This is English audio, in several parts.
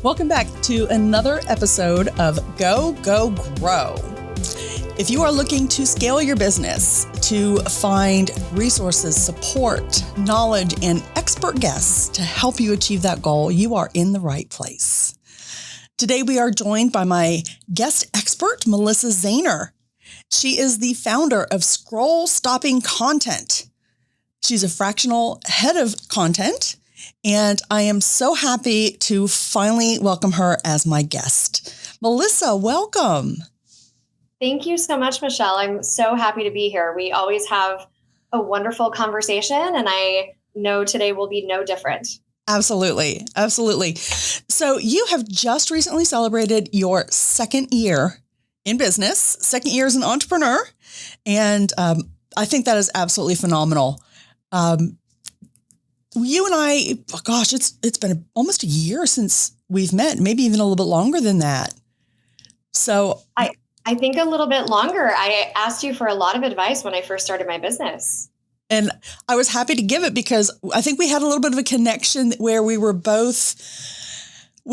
Welcome back to another episode of Go, Go, Grow. If you are looking to scale your business, to find resources, support, knowledge, and expert guests to help you achieve that goal, you are in the right place. Today, we are joined by my guest expert, Melissa Zehner. She is the founder of Scroll Stopping Content. She's a fractional head of content, and I am so happy to finally welcome her as my guest. Melissa, welcome. Thank you so much, Michelle. I'm so happy to be here. We always have a wonderful conversation, and I know today will be no different. Absolutely. Absolutely. So you have just recently celebrated your second year in business, second year as an entrepreneur, and I think that is absolutely phenomenal. You and I, gosh, it's been almost a year since we've met, maybe even a little bit longer than that. So I think a little bit longer. I asked you for a lot of advice when I first started my business. And I was happy to give it because I think we had a little bit of a connection where we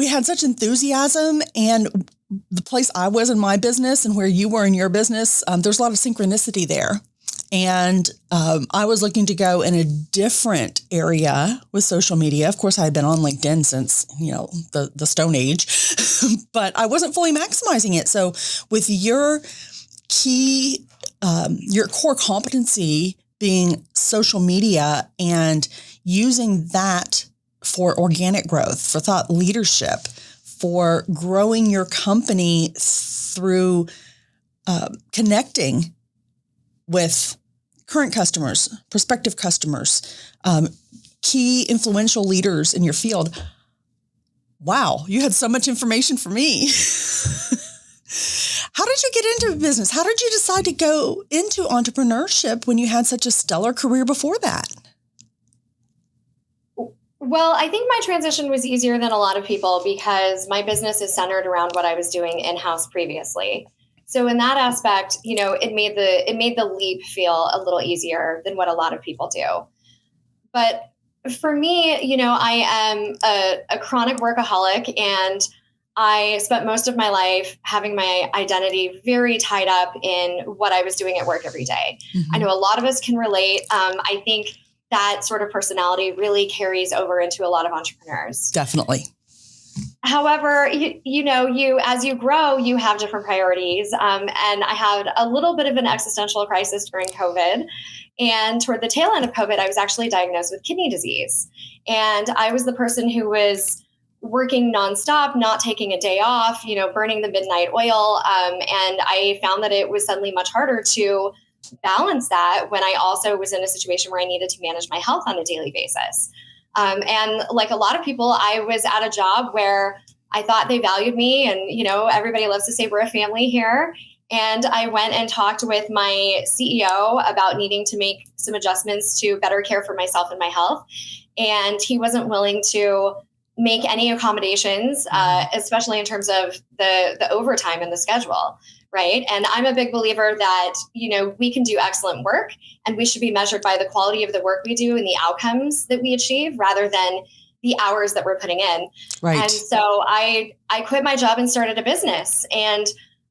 had such enthusiasm, and the place I was in my business and where you were in your business, there's a lot of synchronicity there. And I was looking to go in a different area with social media. Of course, I had been on LinkedIn since, the Stone Age, but I wasn't fully maximizing it. So with your your core competency being social media and using that for organic growth, for thought leadership, for growing your company through connecting with current customers, prospective customers, key influential leaders in your field. Wow, you had so much information for me. How did you get into business? How did you decide to go into entrepreneurship when you had such a stellar career before that? Well, I think my transition was easier than a lot of people because my business is centered around what I was doing in-house previously. So in that aspect, it made the leap feel a little easier than what a lot of people do. But for me, I am a chronic workaholic, and I spent most of my life having my identity very tied up in what I was doing at work every day. Mm-hmm. I know a lot of us can relate. I think that sort of personality really carries over into a lot of entrepreneurs. Definitely. However, as you grow, you have different priorities. And I had a little bit of an existential crisis during COVID. And toward the tail end of COVID, I was actually diagnosed with kidney disease. And I was the person who was working nonstop, not taking a day off, burning the midnight oil. And I found that it was suddenly much harder to balance that when I also was in a situation where I needed to manage my health on a daily basis. And like a lot of people, I was at a job where I thought they valued me, and, everybody loves to say we're a family here. And I went and talked with my CEO about needing to make some adjustments to better care for myself and my health. And he wasn't willing to make any accommodations, especially in terms of the overtime and the schedule. Right. And I'm a big believer that, we can do excellent work, and we should be measured by the quality of the work we do and the outcomes that we achieve rather than the hours that we're putting in. Right. And so I quit my job and started a business. And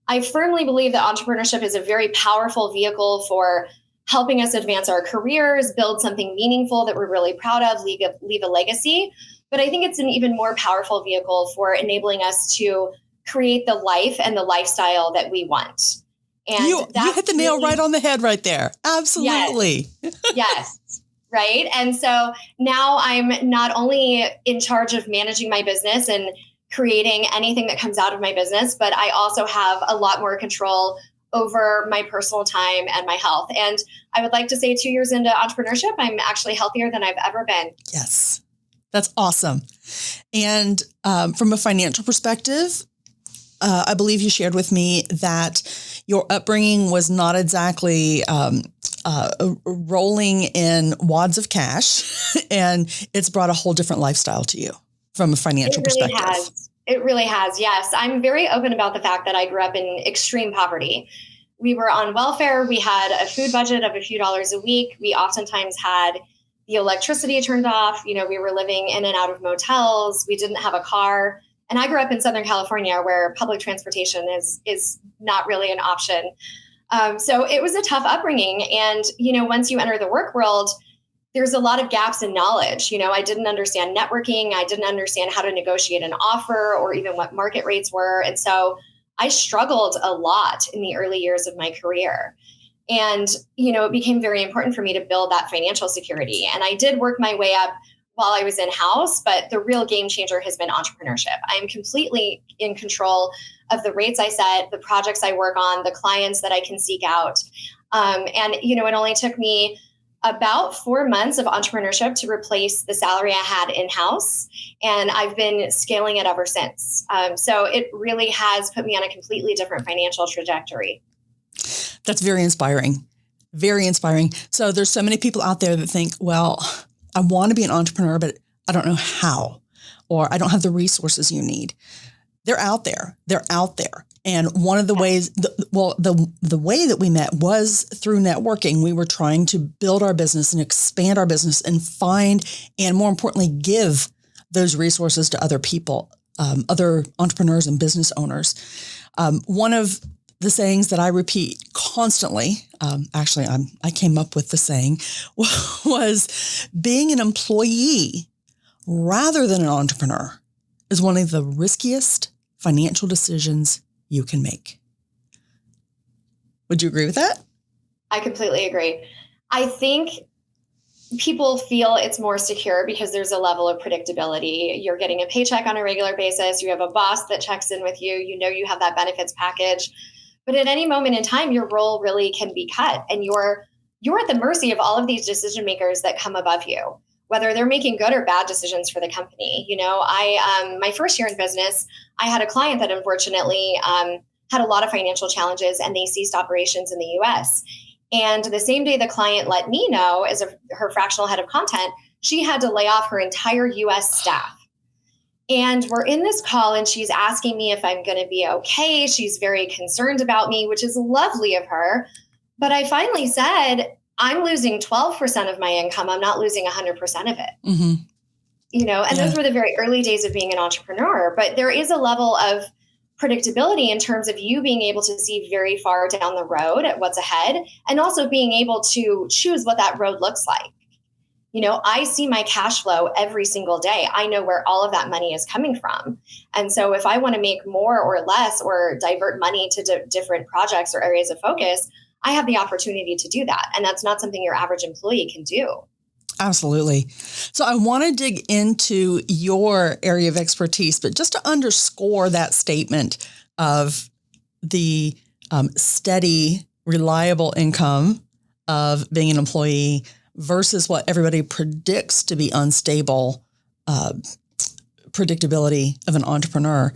I firmly believe that entrepreneurship is a very powerful vehicle for helping us advance our careers, build something meaningful that we're really proud of, leave a legacy. But I think it's an even more powerful vehicle for enabling us to create the life and the lifestyle that we want. And you hit the nail right on the head right there. Absolutely. Yes. Right. And so now I'm not only in charge of managing my business and creating anything that comes out of my business, but I also have a lot more control over my personal time and my health. And I would like to say 2 years into entrepreneurship, I'm actually healthier than I've ever been. Yes. That's awesome. And from a financial perspective, I believe you shared with me that your upbringing was not exactly rolling in wads of cash, and it's brought a whole different lifestyle to you from a financial perspective. It really has. Yes. I'm very open about the fact that I grew up in extreme poverty. We were on welfare. We had a food budget of a few dollars a week. We oftentimes had the electricity turned off. We were living in and out of motels. We didn't have a car. And I grew up in Southern California where public transportation is not really an option. So it was a tough upbringing. And, once you enter the work world, there's a lot of gaps in knowledge. I didn't understand networking. I didn't understand how to negotiate an offer or even what market rates were. And so I struggled a lot in the early years of my career. And, it became very important for me to build that financial security. And I did work my way up while I was in-house, but the real game changer has been entrepreneurship. I'm completely in control of the rates I set, the projects I work on, the clients that I can seek out. And, it only took me about 4 months of entrepreneurship to replace the salary I had in-house. And I've been scaling it ever since. So it really has put me on a completely different financial trajectory. That's very inspiring. Very inspiring. So there's so many people out there that think, well, I want to be an entrepreneur, but I don't know how, or I don't have the resources you need. They're out there. They're out there. And one of the ways, the way that we met was through networking. We were trying to build our business and expand our business and find, and more importantly, give those resources to other people, other entrepreneurs and business owners. One of the sayings that I repeat constantly, I came up with the saying, was being an employee rather than an entrepreneur is one of the riskiest financial decisions you can make. Would you agree with that? I completely agree. I think people feel it's more secure because there's a level of predictability. You're getting a paycheck on a regular basis. You have a boss that checks in with you. You have that benefits package. But at any moment in time, your role really can be cut, and you're at the mercy of all of these decision makers that come above you, whether they're making good or bad decisions for the company. My first year in business, I had a client that unfortunately had a lot of financial challenges, and they ceased operations in the US. And the same day the client let me know, as her fractional head of content, she had to lay off her entire US staff. And we're in this call and she's asking me if I'm going to be okay. She's very concerned about me, which is lovely of her. But I finally said, I'm losing 12% of my income. I'm not losing 100% of it. Mm-hmm. Those were the very early days of being an entrepreneur. But there is a level of predictability in terms of you being able to see very far down the road at what's ahead, and also being able to choose what that road looks like. I see my cash flow every single day. I know where all of that money is coming from. And so if I want to make more or less or divert money to different projects or areas of focus, I have the opportunity to do that. And that's not something your average employee can do. Absolutely. So I want to dig into your area of expertise, but just to underscore that statement of the steady, reliable income of being an employee versus what everybody predicts to be unstable predictability of an entrepreneur.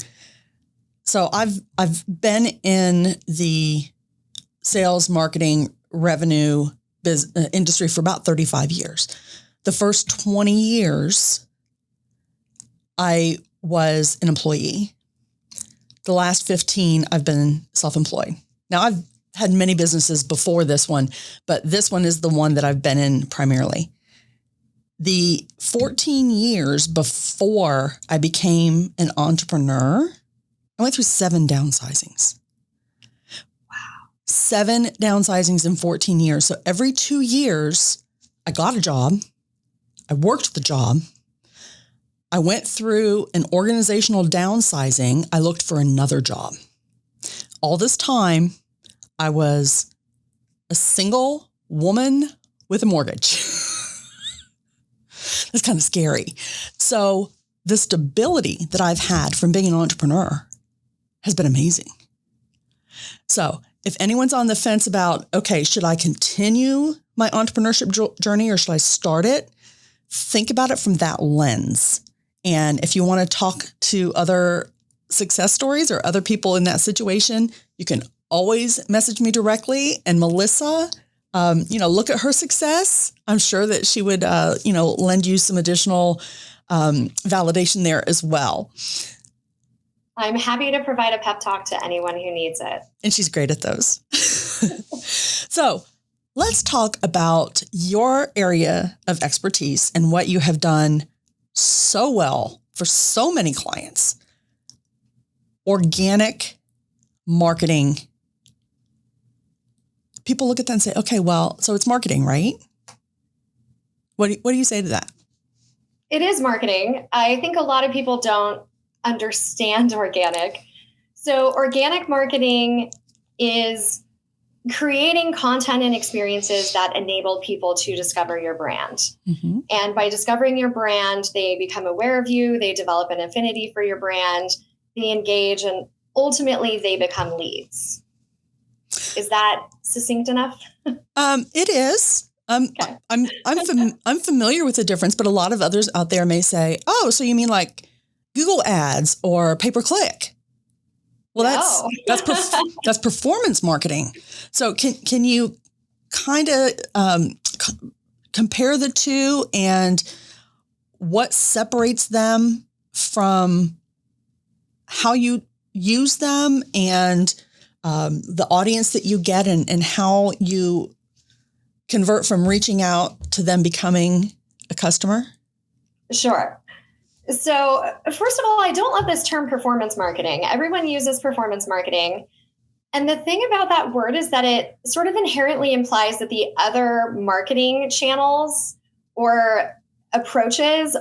So I've been in the sales, marketing, revenue industry for about 35 years. The first 20 years, I was an employee. The last 15, I've been self-employed. Now, I've had many businesses before this one, but this one is the one that I've been in primarily. The 14 years before I became an entrepreneur, I went through 7 downsizings. Wow. 7 downsizings in 14 years. So every 2 years, I got a job. I worked the job. I went through an organizational downsizing. I looked for another job. All this time, I was a single woman with a mortgage. That's kind of scary. So the stability that I've had from being an entrepreneur has been amazing. So if anyone's on the fence about, okay, should I continue my entrepreneurship journey or should I start it? Think about it from that lens. And if you want to talk to other success stories or other people in that situation, you can always message me directly. And Melissa, look at her success. I'm sure that she would, lend you some additional validation there as well. I'm happy to provide a pep talk to anyone who needs it. And she's great at those. So let's talk about your area of expertise and what you have done so well for so many clients. organic marketing, people look at that and say, okay, well, so it's marketing, right? What do you say to that? It is marketing. I think a lot of people don't understand organic. So organic marketing is creating content and experiences that enable people to discover your brand. Mm-hmm. And by discovering your brand, they become aware of you, they develop an affinity for your brand, they engage, and ultimately they become leads. Is that succinct enough? It is. Okay. I'm familiar with the difference, but a lot of others out there may say, "Oh, so you mean like Google ads or pay-per-click?" Well, that's performance marketing. So can you kind of compare the two and what separates them from how you use them and the audience that you get and how you convert from reaching out to them becoming a customer? Sure. So first of all, I don't love this term performance marketing. Everyone uses performance marketing. And the thing about that word is that it sort of inherently implies that the other marketing channels or approaches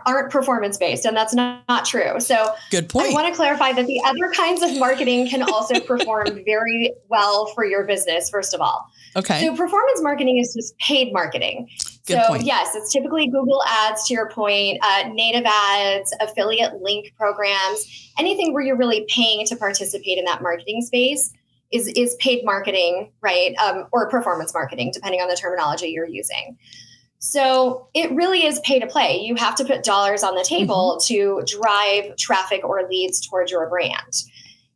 aren't performance-based, and that's not true. So good point. I want to clarify that the other kinds of marketing can also perform very well for your business, first of all. Okay. So performance marketing is just paid marketing. Good point. Yes, it's typically Google ads, to your point, native ads, affiliate link programs, anything where you're really paying to participate in that marketing space is paid marketing, right? Or performance marketing, depending on the terminology you're using. So it really is pay to play. You have to put dollars on the table to drive traffic or leads towards your brand.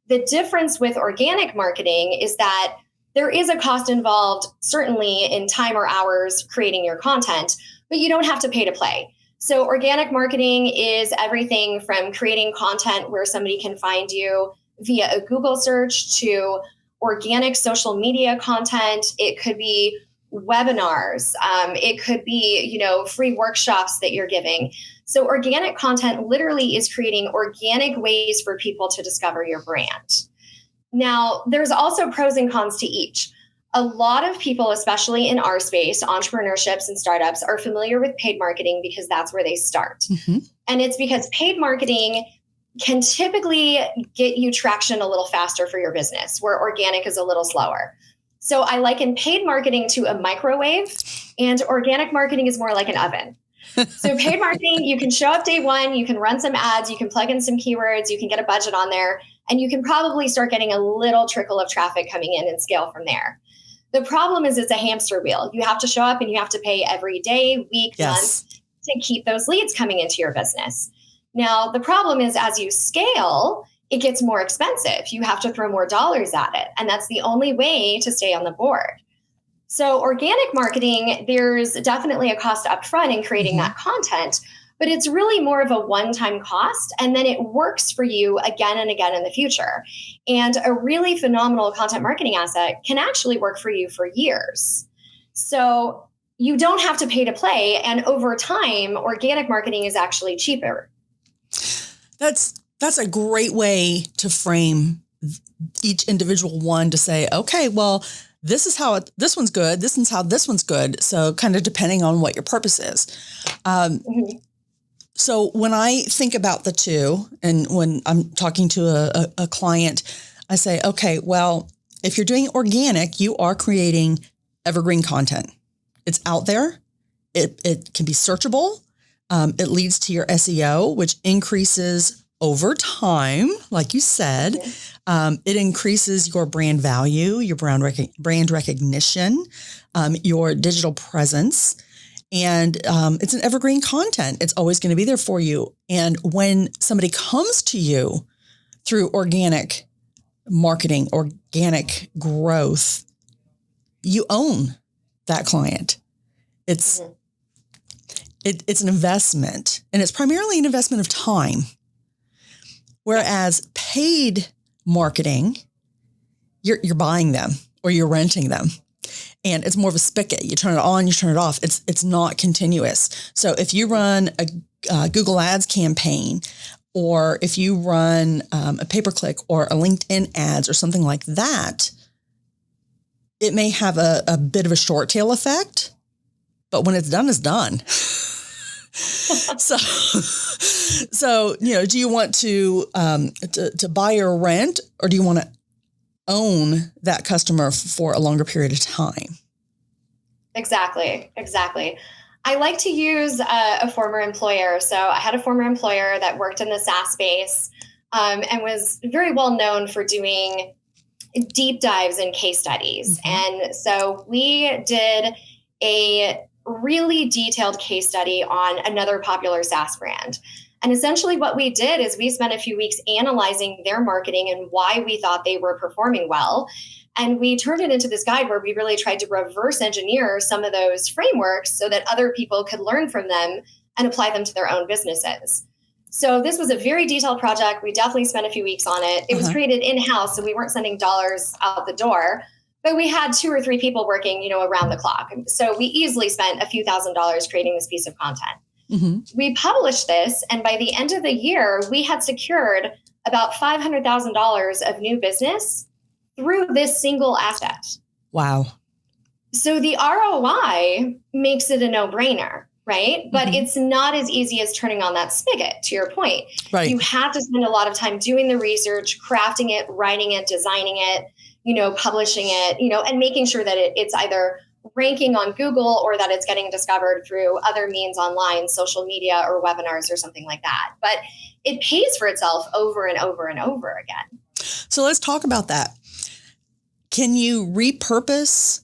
The difference with organic marketing is that there is a cost involved, certainly in time or hours creating your content, but you don't have to pay to play. So organic marketing is everything from creating content where somebody can find you via a Google search to organic social media content. It could be webinars. It could be, free workshops that you're giving. So organic content literally is creating organic ways for people to discover your brand. Now, there's also pros and cons to each. A lot of people, especially in our space, entrepreneurships and startups, are familiar with paid marketing because that's where they start. Mm-hmm. And it's because paid marketing can typically get you traction a little faster for your business, where organic is a little slower. So I liken paid marketing to a microwave, and organic marketing is more like an oven. So paid marketing, you can show up day one, you can run some ads, you can plug in some keywords, you can get a budget on there, and you can probably start getting a little trickle of traffic coming in and scale from there. The problem is it's a hamster wheel. You have to show up and you have to pay every day, week, month to keep those leads coming into your business. Now, the problem is as you scale, it gets more expensive. You have to throw more dollars at it. And that's the only way to stay on the board. So organic marketing, there's definitely a cost up front in creating that content, but it's really more of a one-time cost. And then it works for you again and again in the future. And a really phenomenal content marketing asset can actually work for you for years. So you don't have to pay to play. And over time, organic marketing is actually cheaper. That's a great way to frame each individual one to say, okay, well, this is how this one's good. This is how this one's good. So kind of depending on what your purpose is. So when I think about the two, and when I'm talking to a client, I say, okay, well, if you're doing organic, you are creating evergreen content. It's out there. It can be searchable. It leads to your SEO, which increases over time, like you said. It increases your brand value, your brand recognition, your digital presence. And it's an evergreen content. It's always going to be there for you. And when somebody comes to you through organic marketing, organic growth, you own that client. It's an investment, and it's primarily an investment of time. Whereas paid marketing, you're buying them or you're renting them, and it's more of a spigot. You turn it on, you turn it off. It's not continuous. So if you run a Google Ads campaign or if you run a pay-per-click or a LinkedIn ads or something like that, it may have a bit of a short tail effect, but when it's done. So, do you want to buy or rent, or do you want to own that customer for a longer period of time? Exactly. I like to use a former employer. So I had a former employer that worked in the SaaS space and was very well known for doing deep dives and case studies. Mm-hmm. And so we did a really detailed case study on another popular SaaS brand. And essentially what we did is we spent a few weeks analyzing their marketing and why we thought they were performing well. And we turned it into this guide where we really tried to reverse engineer some of those frameworks so that other people could learn from them and apply them to their own businesses. So this was a very detailed project. We definitely spent a few weeks on it. It was created in-house, so we weren't sending dollars out the door, but we had 2 or 3 people working, around the clock. So we easily spent a few $1,000s creating this piece of content. Mm-hmm. We published this, and by the end of the year, we had secured about $500,000 of new business through this single asset. Wow. So the ROI makes it a no-brainer, right? But mm-hmm. it's not as easy as turning on that spigot, to your point. Right. You have to spend a lot of time doing the research, crafting it, writing it, designing it, publishing it, and making sure that it's either ranking on Google or that it's getting discovered through other means online, social media or webinars or something like that. But it pays for itself over and over and over again. So let's talk about that. Can you repurpose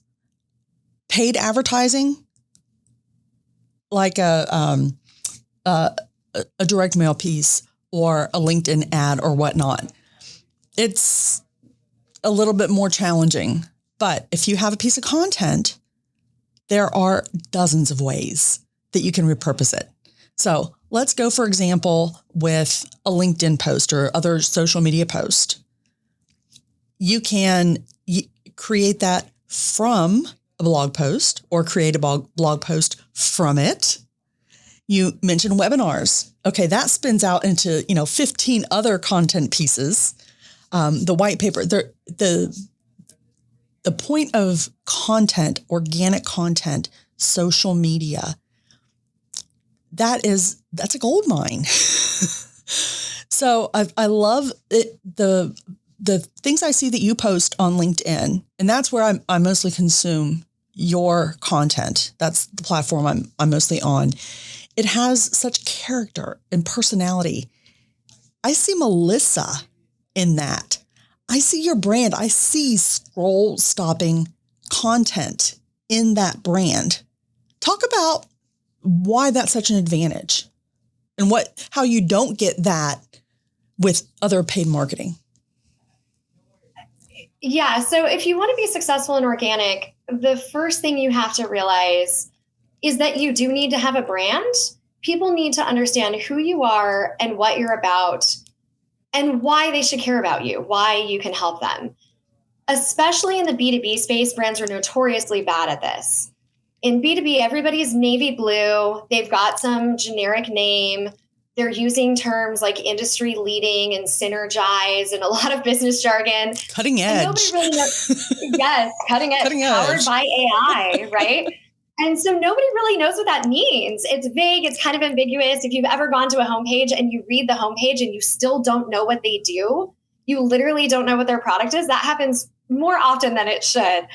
paid advertising like a direct mail piece or a LinkedIn ad or whatnot? It's a little bit more challenging, but if you have a piece of content, there are dozens of ways that you can repurpose it. So let's go, for example, with a LinkedIn post or other social media post. You can create that from a blog post or create a blog post from it. You mentioned webinars. Okay, that spins out into 15 other content pieces. The white paper, the point of content, organic content, social media, that's a gold mine. So I love it, the things I see that you post on LinkedIn, and that's where I mostly consume your content. That's the platform I'm mostly on. It has such character and personality. I see Melissa in that. I see your brand. I see scroll stopping content in that brand. Talk about why that's such an advantage and how you don't get that with other paid marketing. Yeah. So if you want to be successful in organic, the first thing you have to realize is that you do need to have a brand. People need to understand who you are and what you're about and why they should care about you, why you can help them. Especially in the B2B space, brands are notoriously bad at this. In B2B, everybody's navy blue. They've got some generic name. They're using terms like industry leading and synergize and a lot of business jargon. Cutting edge. And nobody really knows. Yes, cutting edge. Powered by AI, right? And so nobody really knows what that means. It's vague. It's kind of ambiguous. If you've ever gone to a homepage and you read the homepage and you still don't know what they do, you literally don't know what their product is. That happens more often than it should.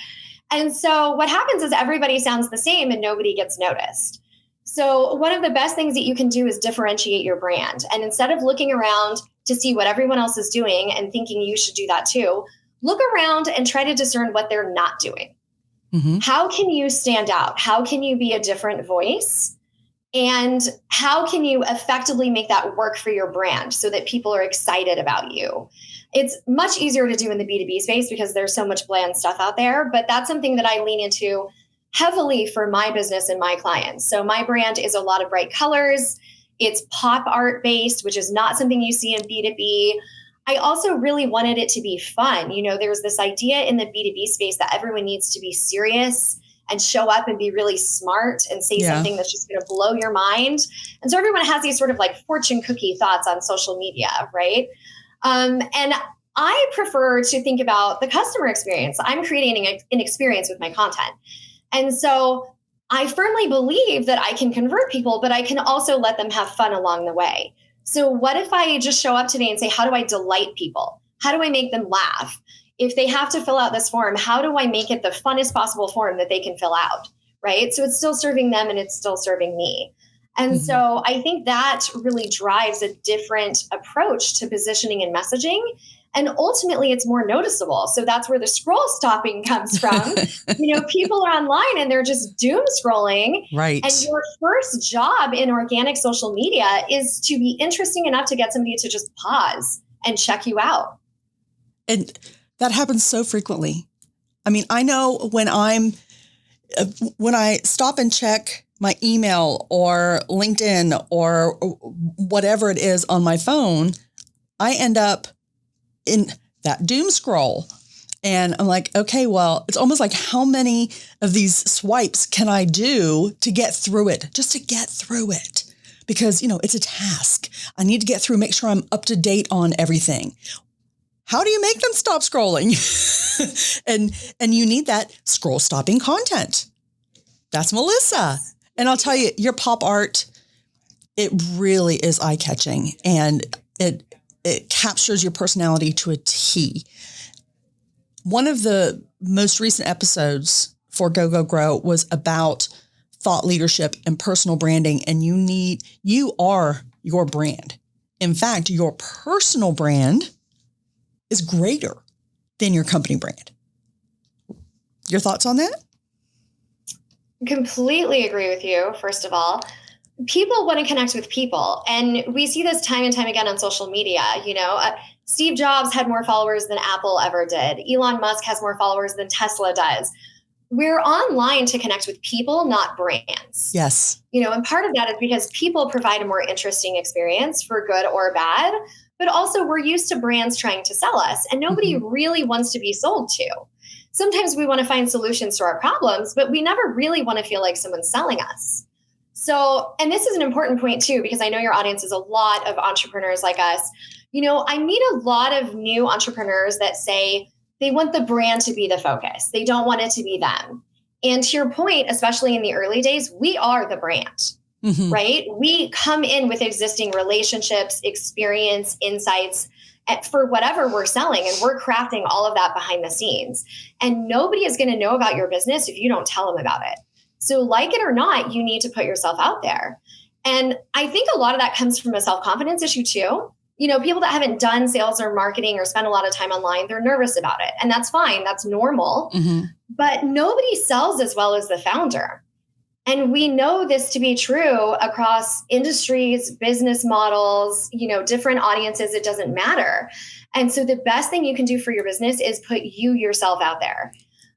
And so what happens is everybody sounds the same and nobody gets noticed. So one of the best things that you can do is differentiate your brand. And instead of looking around to see what everyone else is doing and thinking you should do that too, look around and try to discern what they're not doing. Mm-hmm. How can you stand out? How can you be a different voice? And how can you effectively make that work for your brand so that people are excited about you? It's much easier to do in the B2B space because there's so much bland stuff out there, but that's something that I lean into heavily for my business and my clients. So my brand is a lot of bright colors. It's pop art based, which is not something you see in B2B. I also really wanted it to be fun. There's this idea in the B2B space that everyone needs to be serious and show up and be really smart and say something that's just going to blow your mind. And so everyone has these sort of like fortune cookie thoughts on social media, right? And I prefer to think about the customer experience. I'm creating an experience with my content. And so I firmly believe that I can convert people, but I can also let them have fun along the way. So what if I just show up today and say, how do I delight people? How do I make them laugh? If they have to fill out this form, how do I make it the funnest possible form that they can fill out, right? So it's still serving them and it's still serving me. And so I think that really drives a different approach to positioning and messaging. And ultimately, it's more noticeable. So that's where the scroll stopping comes from. People are online and they're just doom scrolling. Right. And your first job in organic social media is to be interesting enough to get somebody to just pause and check you out. And that happens so frequently. I mean, I know when I stop and check my email or LinkedIn or whatever it is on my phone, I end up in that doom scroll. And I'm like, okay, well, it's almost like how many of these swipes can I do to get through it, just to get through it? Because, it's a task. I need to get through, make sure I'm up to date on everything. How do you make them stop scrolling? and you need that scroll stopping content. That's Melissa. And I'll tell you, your pop art, it really is eye-catching. And it captures your personality to a T. One of the most recent episodes for Go, Go, Grow was about thought leadership and personal branding. And you are your brand. In fact, your personal brand is greater than your company brand. Your thoughts on that? Completely agree with you, first of all. People want to connect with people. And we see this time and time again on social media. Steve Jobs had more followers than Apple ever did. Elon Musk has more followers than Tesla does. We're online to connect with people, not brands. Yes. And part of that is because people provide a more interesting experience for good or bad, but also we're used to brands trying to sell us and nobody really wants to be sold to. Sometimes we want to find solutions to our problems, but we never really want to feel like someone's selling us. So, and this is an important point too, because I know your audience is a lot of entrepreneurs like us. I meet a lot of new entrepreneurs that say they want the brand to be the focus. They don't want it to be them. And to your point, especially in the early days, we are the brand, right? We come in with existing relationships, experience, insights for whatever we're selling. And we're crafting all of that behind the scenes. And nobody is going to know about your business if you don't tell them about it. So like it or not, you need to put yourself out there. And I think a lot of that comes from a self-confidence issue too. People that haven't done sales or marketing or spent a lot of time online, they're nervous about it. And that's fine. That's normal. But nobody sells as well as the founder. And we know this to be true across industries, business models, different audiences. It doesn't matter. And so the best thing you can do for your business is put yourself out there.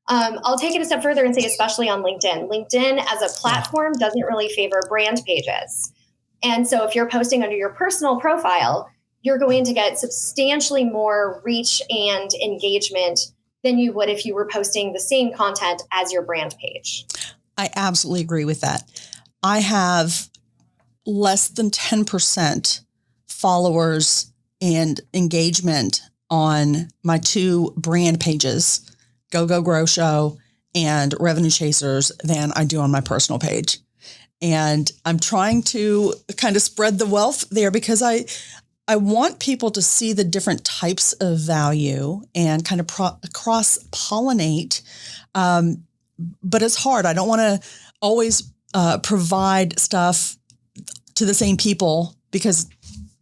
I'll take it a step further and say, especially on LinkedIn. LinkedIn as a platform doesn't really favor brand pages. And so if you're posting under your personal profile, you're going to get substantially more reach and engagement than you would if you were posting the same content as your brand page. I absolutely agree with that. I have less than 10% followers and engagement on my two brand pages, Go, Go, Grow Show and Revenue Chasers, than I do on my personal page. And I'm trying to kind of spread the wealth there because I want people to see the different types of value and kind of cross-pollinate. But it's hard. I don't want to always provide stuff to the same people because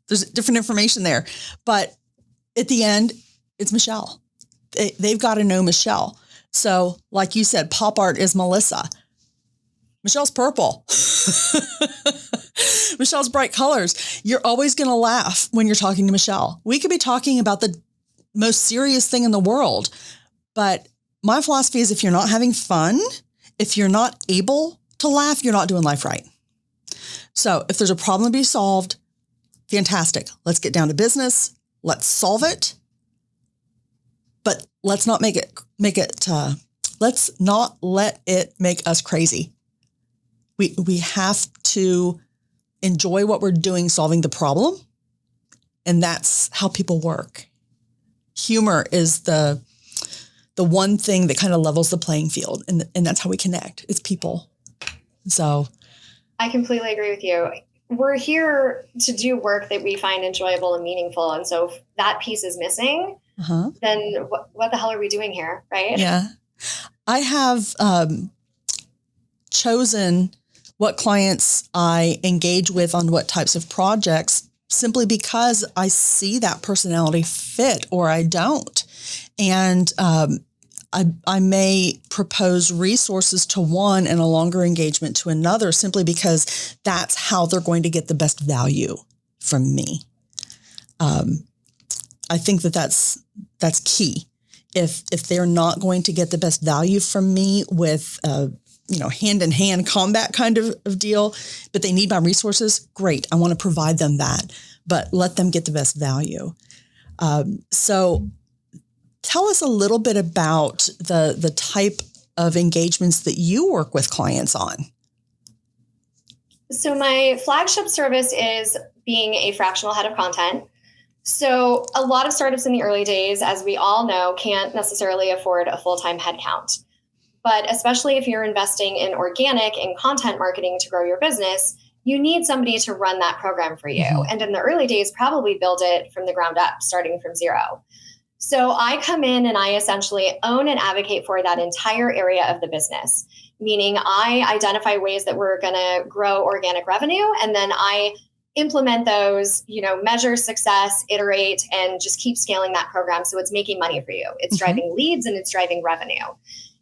there's different information there. But at the end, it's Michelle. They've got to know Michelle. So like you said, pop art is Melissa. Michelle's purple. Michelle's bright colors. You're always going to laugh when you're talking to Michelle. We could be talking about the most serious thing in the world. But my philosophy is if you're not having fun, if you're not able to laugh, you're not doing life right. So if there's a problem to be solved, fantastic. Let's get down to business. Let's solve it. But let's not let's let's not let it make us crazy. We have to enjoy what we're doing, solving the problem. And that's how people work. Humor is the one thing that kind of levels the playing field. And that's how we connect. It's people. So I completely agree with you. We're here to do work that we find enjoyable and meaningful. And so if that piece is missing, then what the hell are we doing here? Right? Yeah. I have chosen what clients I engage with on what types of projects simply because I see that personality fit or I don't. And I may propose resources to one and a longer engagement to another simply because that's how they're going to get the best value from me. I think that's key. If they're not going to get the best value from me with hand-in-hand combat kind of deal, but they need my resources, great. I want to provide them that, but let them get the best value. So tell us a little bit about the type of engagements that you work with clients on. So my flagship service is being a fractional head of content. So a lot of startups in the early days, as we all know, can't necessarily afford a full-time headcount. But especially if you're investing in organic and content marketing to grow your business, you need somebody to run that program for you. And in the early days, probably build it from the ground up, starting from zero. So I come in and I essentially own and advocate for that entire area of the business, meaning I identify ways that we're going to grow organic revenue. And then I implement those, measure success, iterate, and just keep scaling that program. So it's making money for you. It's driving leads and it's driving revenue.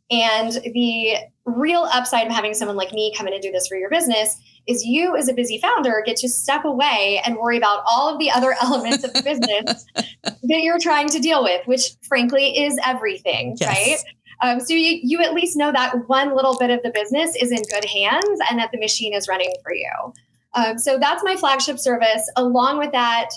And the real upside of having someone like me come in and do this for your business is you as a busy founder get to step away and worry about all of the other elements of the business that you're trying to deal with, which frankly is everything, yes. right? So you at least know that one little bit of the business is in good hands and that the machine is running for you. So that's my flagship service. Along with that,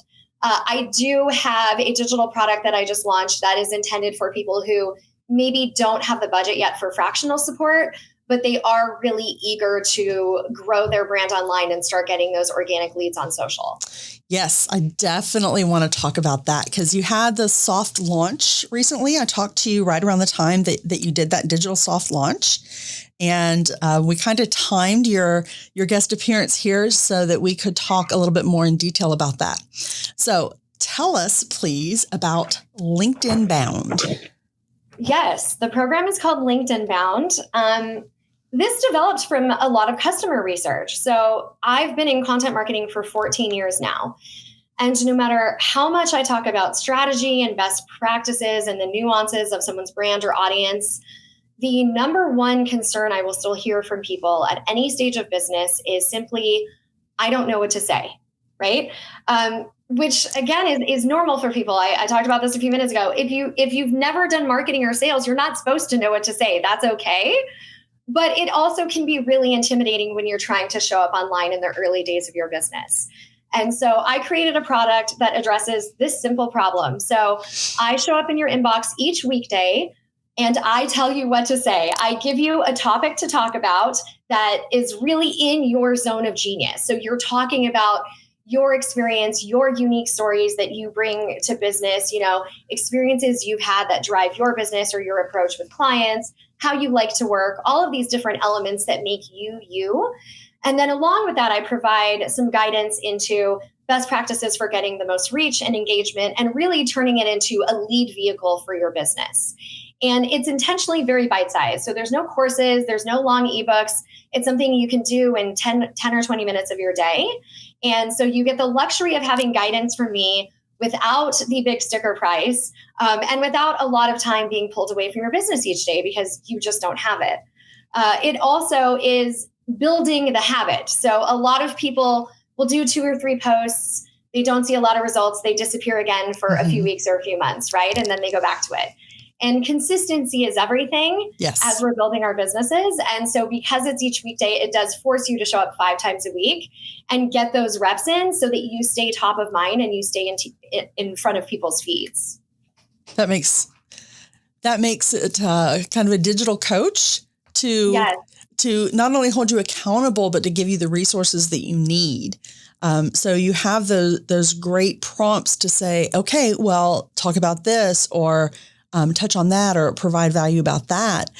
I do have a digital product that I just launched that is intended for people who maybe don't have the budget yet for fractional support, but they are really eager to grow their brand online and start getting those organic leads on social. Yes, I definitely want to talk about that because you had the soft launch recently. I talked to you right around the time that you did that digital soft launch. And we kind of timed your guest appearance here so that we could talk a little bit more in detail about that. So tell us, please, about LinkedIn Bound. Yes, the program is called LinkedIn Bound. This developed from a lot of customer research. So I've been in content marketing for 14 years now. And no matter how much I talk about strategy and best practices and the nuances of someone's brand or audience, the number one concern I will still hear from people at any stage of business is simply, I don't know what to say, right? Which again is normal for people. I talked about this a few minutes ago. If you've never done marketing or sales, you're not supposed to know what to say. That's okay. But it also can be really intimidating when you're trying to show up online in the early days of your business. And so I created a product that addresses this simple problem. So I show up in your inbox each weekday and I tell you what to say. I give you a topic to talk about that is really in your zone of genius. So you're talking about your experience, your unique stories that you bring to business, experiences you've had that drive your business or your approach with clients, how you like to work, all of these different elements that make you, you. And then along with that, I provide some guidance into best practices for getting the most reach and engagement and really turning it into a lead vehicle for your business. And it's intentionally very bite-sized. So there's no courses, there's no long ebooks. It's something you can do in 10 or 20 minutes of your day. And so you get the luxury of having guidance from me without the big sticker price and without a lot of time being pulled away from your business each day because you just don't have it. It also is building the habit. So a lot of people will do 2 or 3 posts. They don't see a lot of results. They disappear again for a few weeks or a few months, right? And then they go back to it. And consistency is everything as we're building our businesses. And so because it's each weekday, it does force you to show up 5 times a week and get those reps in so that you stay top of mind and you stay in front of people's feeds. That makes That makes it kind of a digital coach Yes. to not only hold you accountable, but to give you the resources that you need. So you have those great prompts to say, okay, well, talk about this, or touch on that, or provide value about that.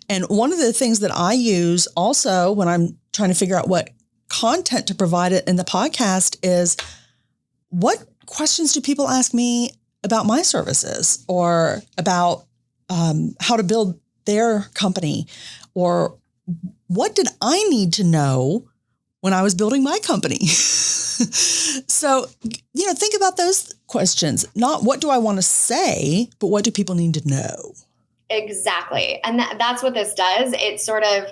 And one of the things that I use also when I'm trying to figure out what content to provide it in the podcast is, what questions do people ask me about my services, or about how to build their company, or what did I need to know when I was building my company? So, think about those questions. Not what do I want to say, but what do people need to know? Exactly. And that's what this does. It's sort of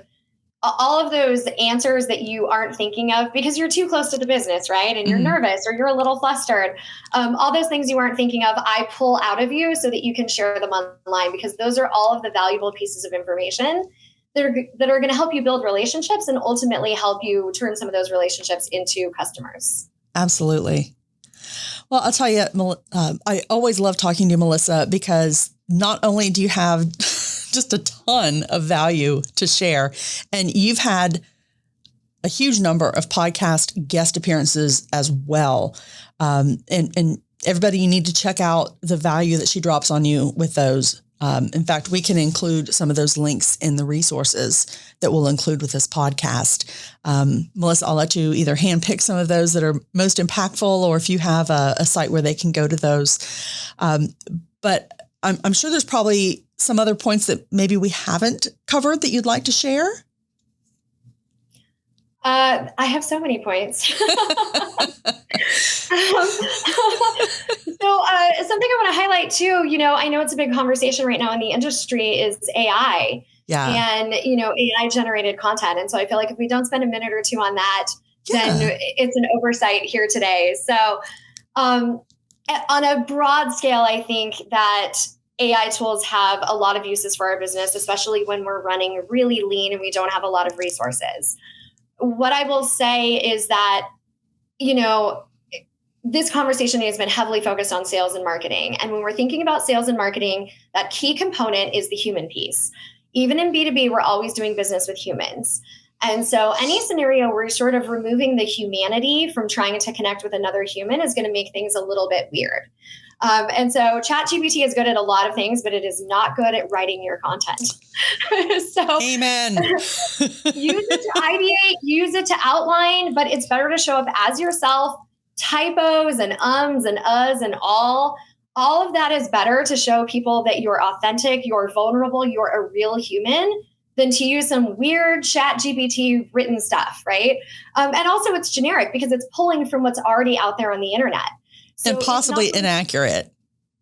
all of those answers that you aren't thinking of because you're too close to the business, right? And you're nervous, or you're a little flustered. All those things you aren't thinking of, I pull out of you so that you can share them online, because those are all of the valuable pieces of information that are going to help you build relationships and ultimately help you turn some of those relationships into customers. Absolutely. Well, I'll tell you, I always love talking to you, Melissa, because not only do you have just a ton of value to share, and you've had a huge number of podcast guest appearances as well. And everybody, you need to check out the value that she drops on you with those. In fact, we can include some of those links in the resources that we'll include with this podcast. Melissa, I'll let you either handpick some of those that are most impactful, or if you have a site where they can go to those. But I'm sure there's probably some other points that maybe we haven't covered that you'd like to share. I have so many points. So something I want to highlight too, I know it's a big conversation right now in the industry, is AI. Yeah. And, AI generated content. And so I feel like if we don't spend a minute or two on that, then it's an oversight here today. So on a broad scale, I think that AI tools have a lot of uses for our business, especially when we're running really lean and we don't have a lot of resources. What I will say is that, this conversation has been heavily focused on sales and marketing. And when we're thinking about sales and marketing, that key component is the human piece. Even in B2B, we're always doing business with humans. And so any scenario where you're sort of removing the humanity from trying to connect with another human is going to make things a little bit weird. And so ChatGPT is good at a lot of things, but it is not good at writing your content. So Amen. Use it to ideate, use it to outline, but it's better to show up as yourself. Typos and ums and uhs and all of that is better to show people that you're authentic, you're vulnerable, you're a real human, than to use some weird ChatGPT written stuff, right? And also it's generic because it's pulling from what's already out there on the internet. So and possibly inaccurate.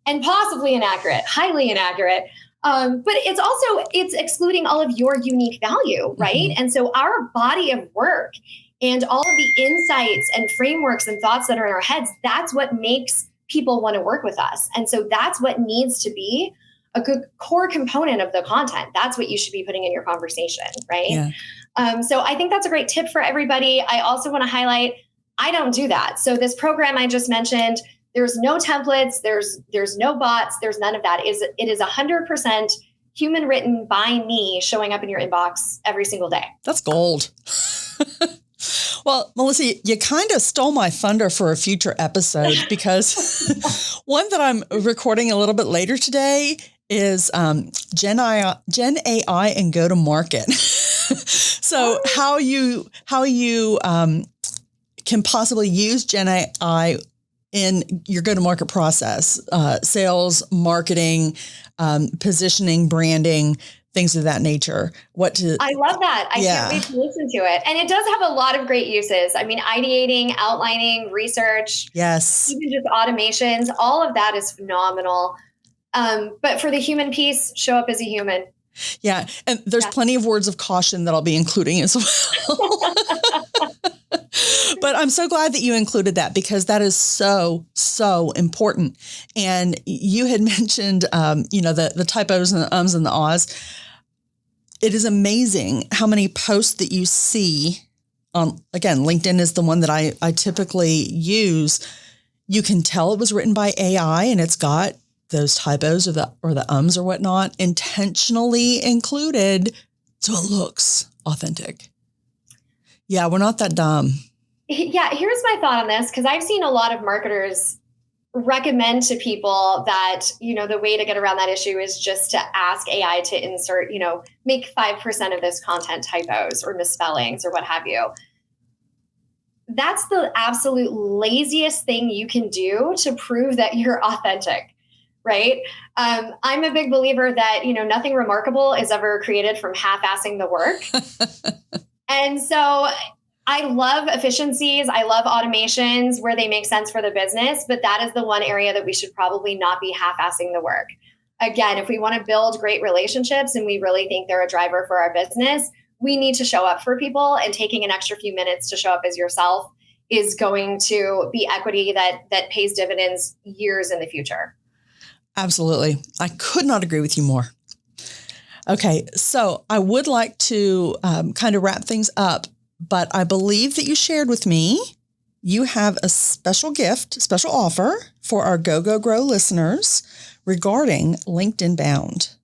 And possibly inaccurate, highly inaccurate. But it's excluding all of your unique value, right? Mm-hmm. And so our body of work and all of the insights and frameworks and thoughts that are in our heads, that's what makes people want to work with us. And so that's what needs to be a good core component of the content. That's what you should be putting in your conversation, right? Yeah. So I think that's a great tip for everybody. I also want to highlight, I don't do that. So this program I just mentioned, there's no templates, there's no bots, there's none of that. It is 100% human written by me showing up in your inbox every single day. That's gold. Well, Melissa, you kind of stole my thunder for a future episode, because one that I'm recording a little bit later today is Gen AI and go to market. So how you can possibly use Gen AI in your go-to-market process, sales, marketing, positioning, branding, things of that nature. I love that. I can't wait to listen to it. And it does have a lot of great uses. I mean, ideating, outlining, research, yes, even just automations, all of that is phenomenal. But for the human piece, show up as a human. Yeah. And there's plenty of words of caution that I'll be including as well. But I'm so glad that you included that, because that is so, so important. And you had mentioned, the typos and the ums and the ahs. It is amazing how many posts that you see on, again, LinkedIn is the one that I typically use. You can tell it was written by AI, and it's got those typos or the ums or whatnot intentionally included so it looks authentic. Yeah, we're not that dumb. Yeah, here's my thought on this, because I've seen a lot of marketers recommend to people that, the way to get around that issue is just to ask AI to insert, make 5% of this content typos or misspellings or what have you. That's the absolute laziest thing you can do to prove that you're authentic, right? I'm a big believer that, nothing remarkable is ever created from half-assing the work. And so I love efficiencies. I love automations where they make sense for the business, but that is the one area that we should probably not be half-assing the work. Again, if we want to build great relationships and we really think they're a driver for our business, we need to show up for people, and taking an extra few minutes to show up as yourself is going to be equity that pays dividends years in the future. Absolutely. I could not agree with you more. Okay, so I would like to kind of wrap things up, but I believe that you shared with me you have a special gift, special offer for our Go, Go, Grow listeners regarding LinkedIn Bound.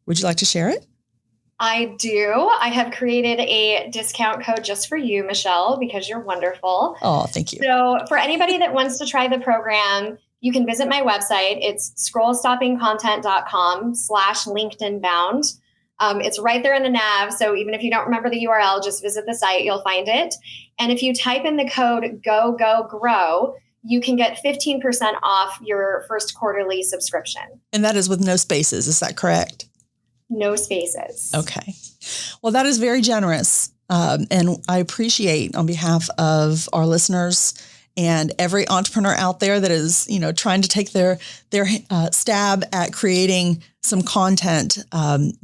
Would you like to share it? I do. I have created a discount code just for you, Michelle, because you're wonderful. Oh, thank you. So for anybody that wants to try the program, you can visit my website. It's scrollstoppingcontent.com/LinkedIn-bound. It's right there in the nav. So even if you don't remember the URL, just visit the site, you'll find it. And if you type in the code Go, Go, Grow, you can get 15% off your first quarterly subscription. And that is with no spaces. Is that correct? No spaces. Okay. Well, that is very generous. And I appreciate, on behalf of our listeners and every entrepreneur out there that is, trying to take their stab at creating some content,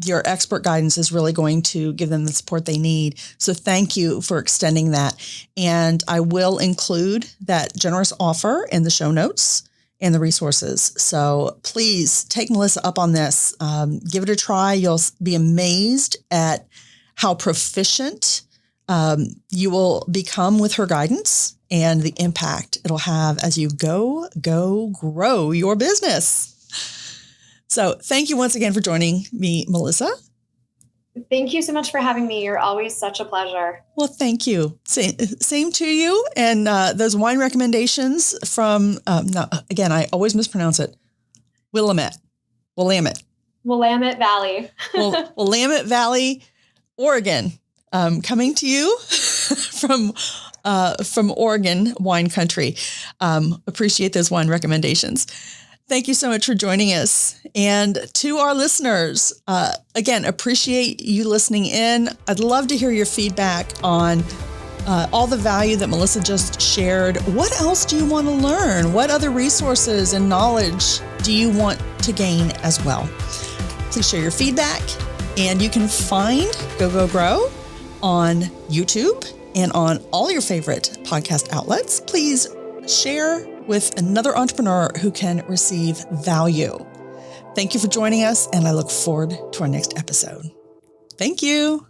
your expert guidance is really going to give them the support they need. So thank you for extending that. And I will include that generous offer in the show notes and the resources. So please take Melissa up on this. Give it a try. You'll be amazed at how proficient you will become with her guidance and the impact it'll have as you go grow your business. So thank you once again for joining me, Melissa. Thank you so much for having me. You're always such a pleasure. Well, thank you. Same to you. And those wine recommendations from, again, I always mispronounce it, Willamette Valley. Willamette Valley, Oregon. Coming to you from Oregon wine country. Appreciate those wine recommendations. Thank you so much for joining us. And to our listeners, again, appreciate you listening in. I'd love to hear your feedback on all the value that Melissa just shared. What else do you want to learn? What other resources and knowledge do you want to gain as well? Please share your feedback. And you can find Go, Go, Grow on YouTube and on all your favorite podcast outlets. Please share with another entrepreneur who can receive value. Thank you for joining us, and I look forward to our next episode. Thank you.